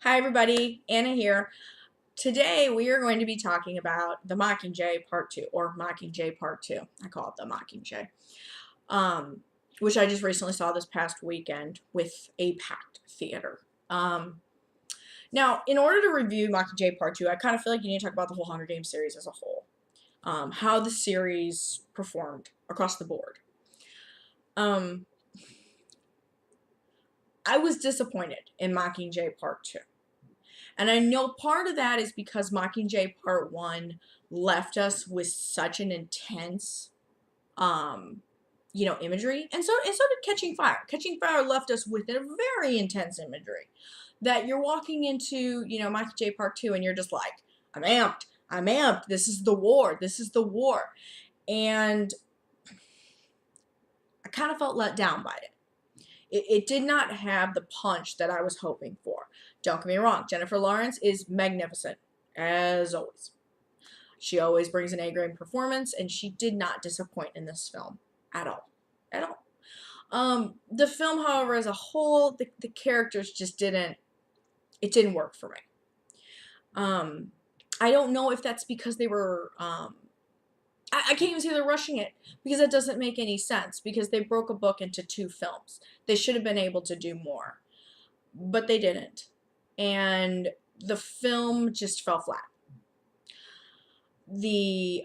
Hi everybody, Anna here. Today we are going to be talking about the Mockingjay Part 2, or Mockingjay Part 2. I call it the Mockingjay. Um, which I just recently saw this past weekend with a packed theater. Now, in order to review Mockingjay Part 2, I kind of feel like you need to talk about the whole Hunger Games series as a whole. How the series performed across the board. I was disappointed in Mockingjay Part 2. And I know part of that is because Mockingjay Part 1 left us with such an intense, imagery. And so did Catching Fire. Catching Fire left us with a very intense imagery that you're walking into, Mockingjay Part 2 and you're just like, I'm amped. I'm amped. This is the war. This is the war. And I kind of felt let down by it. It did not have the punch that I was hoping for. Don't get me wrong, Jennifer Lawrence is magnificent, as always. She always brings an A-grade performance, and she did not disappoint in this film at all. At all. The film, however, as a whole, the characters just didn't work for me. I don't know if that's because they were I can't even say they're rushing it, because that doesn't make any sense, because they broke a book into 2 films. They should have been able to do more, but they didn't. And the film just fell flat. The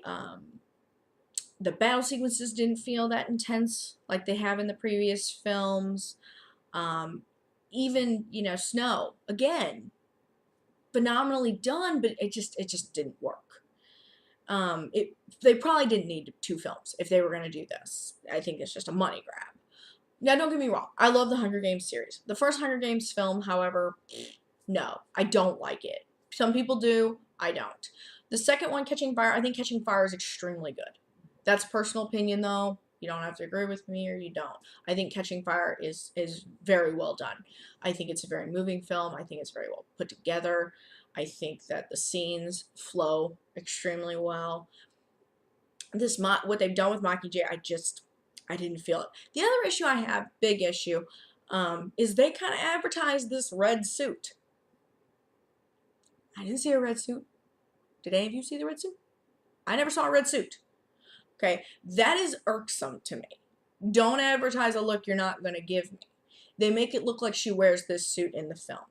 battle sequences didn't feel that intense like they have in the previous films. Even, Snow, again, phenomenally done, but it just didn't work. They probably didn't need 2 films if they were going to do this. I think it's just a money grab. Now, don't get me wrong. I love the Hunger Games series. The first Hunger Games film, however, no, I don't like it. Some people do. I don't. The second one, Catching Fire, I think Catching Fire is extremely good. That's personal opinion, though. You don't have to agree with me, or you don't. I think Catching Fire is very well done. I think it's a very moving film. I think it's very well put together. I think that the scenes flow extremely well. What they've done with Mockingjay, I didn't feel it. The other issue I have, big issue, is they kind of advertised this red suit. I didn't see a red suit. Did any of you see the red suit? I never saw a red suit. Okay, that is irksome to me. Don't advertise a look you're not going to give me. They make it look like she wears this suit in the film.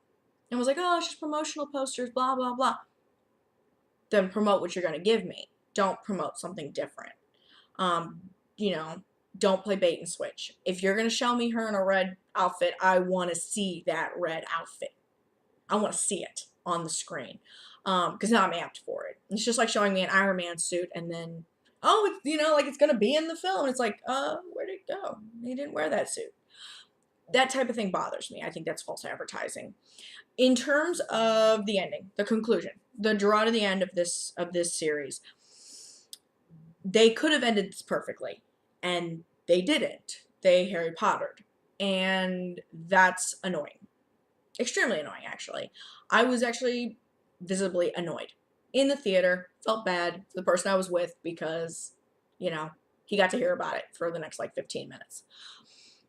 And was like, oh, it's just promotional posters, blah, blah, blah. Then promote what you're going to give me. Don't promote something different. Don't play bait and switch. If you're going to show me her in a red outfit, I want to see that red outfit. I want to see it on the screen. Because now I'm amped for it. It's just like showing me an Iron Man suit and then, oh, it's going to be in the film. It's like, where'd it go? He didn't wear that suit. That type of thing bothers me. I think that's false advertising. In terms of the ending, the conclusion, the draw to the end of this series, they could have ended this perfectly, and they didn't. They Harry Pottered, and that's annoying. Extremely annoying, actually. I was actually visibly annoyed. In the theater, felt bad for the person I was with because, he got to hear about it for the next, 15 minutes.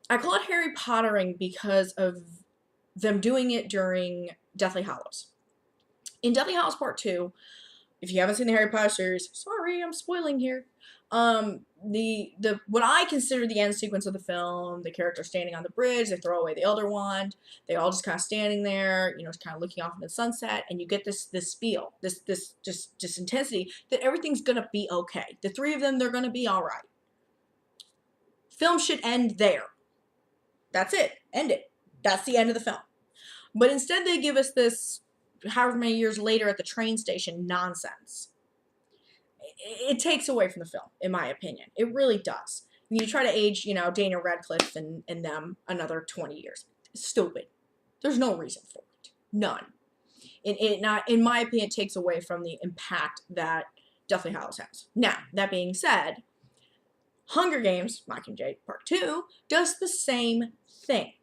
I call it Harry Pottering because of them doing it during Deathly Hallows. In Deathly Hallows Part 2, if you haven't seen the Harry Potter series, sorry, I'm spoiling here. What I consider the end sequence of the film, the character standing on the bridge, they throw away the Elder Wand, they all just kind of standing there, just kind of looking off in the sunset, and you get this feel, this intensity that everything's gonna be okay. The 3 of them, they're gonna be all right. Film should end there. That's it. End it. That's the end of the film. But instead they give us this, however many years later at the train station, nonsense. It takes away from the film, in my opinion. It really does. You try to age, Daniel Radcliffe and them another 20 years. It's stupid. There's no reason for it. None. In my opinion, it takes away from the impact that Deathly Hallows has. Now, that being said, Hunger Games, Mockingjay Part 2, does the same thing.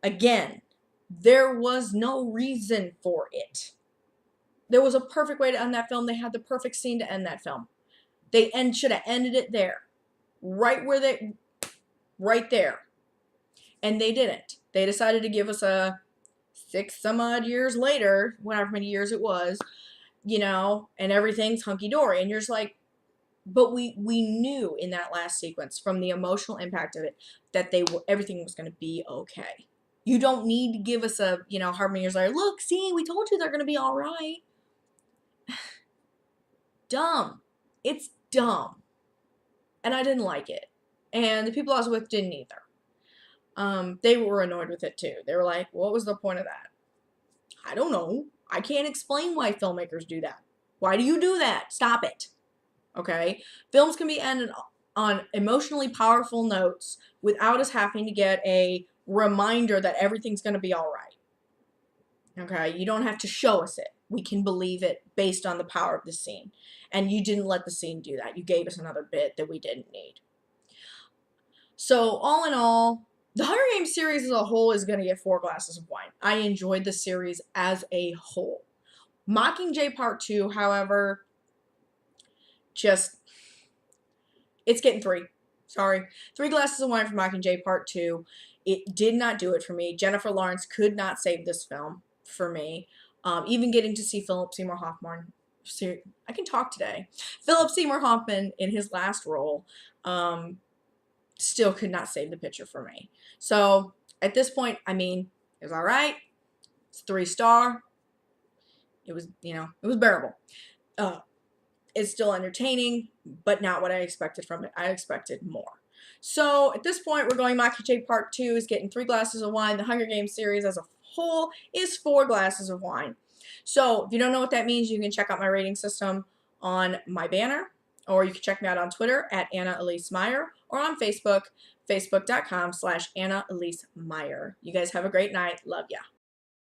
Again, there was no reason for it. There was a perfect way to end that film. They had the perfect scene to end that film. They should have ended it there. Right there. And they didn't. They decided to give us a 6 some odd years later, whatever many years it was, you know, and everything's hunky-dory. And you're just like, but we knew in that last sequence from the emotional impact of it that everything was going to be okay. You don't need to give us a, you know, however many years later, look, see, we told you they're going to be all right. Dumb. It's dumb. And I didn't like it. And the people I was with didn't either. They were annoyed with it too. They were like, what was the point of that? I don't know. I can't explain why filmmakers do that. Why do you do that? Stop it. Okay? Films can be ended on emotionally powerful notes without us having to get a reminder that everything's going to be all right. Okay? You don't have to show us it. We can believe it based on the power of the scene. And you didn't let the scene do that. You gave us another bit that we didn't need. So, all in all, the Hunger Games series as a whole is going to get 4 glasses of wine. I enjoyed the series as a whole. Mockingjay Part 2, however, it's getting 3. Sorry. 3 glasses of wine for Mockingjay Part 2. It did not do it for me. Jennifer Lawrence could not save this film for me. Even getting to see Philip Seymour Hoffman. I can talk today. Philip Seymour Hoffman in his last role still could not save the picture for me. So at this point, I mean, it was all right. It's 3-star. It was, you know, it was bearable. It's still entertaining, but not what I expected from it. I expected more. So at this point, we're going Mockingjay Part 2 is getting 3 glasses of wine. The Hunger Games series as a whole is 4 glasses of wine. So if you don't know what that means, you can check out my rating system on my banner, or you can check me out on Twitter at Anna Elise Meyer, or on Facebook, facebook.com/Anna Elise Meyer. You guys have a great night. Love ya.